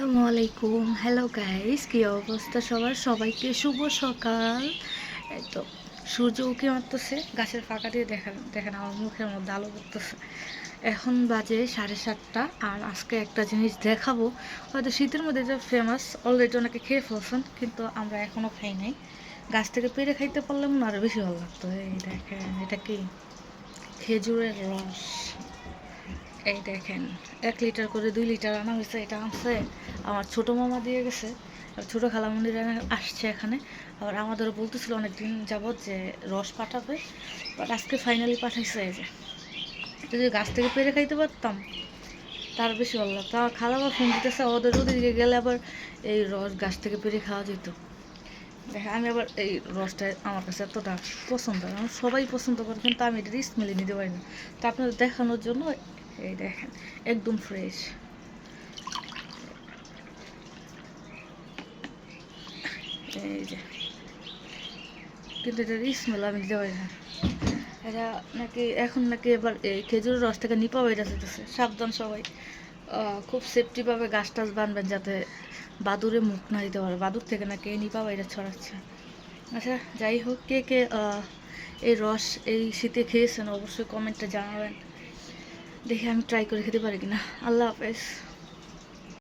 আসসালামু আলাইকুম। Hello guys, কি অবস্থা সবার? সবাইকে শুভ সকাল। এই তো সূর্য উঁকি মারতেছে গাছের ফাঁকা দিয়ে। দেখেন দেখেন আমার মুখের মধ্যে আলো পড়তেছে। এখন বাজে 7:30। আর আজকে একটা জিনিস দেখাবো, হয়তো শীতের মধ্যে এটা ফেমাস, অলরেডি অনেকে খেয়ে ফেলছেন, কিন্তু আমরা এখনও খাই নাই। গাছ থেকে পেড়ে খাইতে পারলাম না, আরও বেশি ভালো লাগতো। এই দেখেন, এটা কি? খেজুরের রস। এই দেখেন, 1 লিটার করে 2 লিটার আনা হয়েছে। এটা আনছে আমার ছোটো মামা, দিয়ে গেছে। আর ছোটো খালামুনিরা আসছে এখানে। আবার আমাদেরও বলতেছিল অনেকদিন যাবৎ যে রস পাঠাবে, বাট আজকে ফাইনালি পাঠাইছে। এই যে, যদি গাছ থেকে পেরে খাইতে পারতাম তার বেশি ভালো লাগতো। আমার খালা আবার ফোন দিতেছে, ওদের ওদিকে গেলে আবার এই রস গাছ থেকে পেরে খাওয়া যেত। দেখে আমি আবার এই রসটা আমার কাছে এতটা পছন্দ, আমার সবাই পছন্দ করে, কিন্তু আমি এটা স্মেলে নিতে পারি না। তো আপনাদের দেখানোর জন্য এই দেখেন, একদম ফ্রেশ। এই যে, কিন্তু এটার স্মেল আমি দিতে পারি না। এটা নাকি এখন নাকি এবার এই খেজুরের রস থেকে নিপা ভাইরাস হইতেছে, সাবধান সবাই। খুব সেফটিভাবে গাছ টাছ বানবেন, যাতে বাদুরে মুখ না দিতে পারে। বাদুর থেকে নাকি এই নিপা ভাইরাস ছড়াচ্ছে। আচ্ছা, যাই হোক, কে কে এই রস এই শীতে খেয়েছেন অবশ্যই কমেন্টে জানাবেন। দেখি আমি ট্রাই করে খেতে পারি কিনা। আল্লাহ হাফেজ।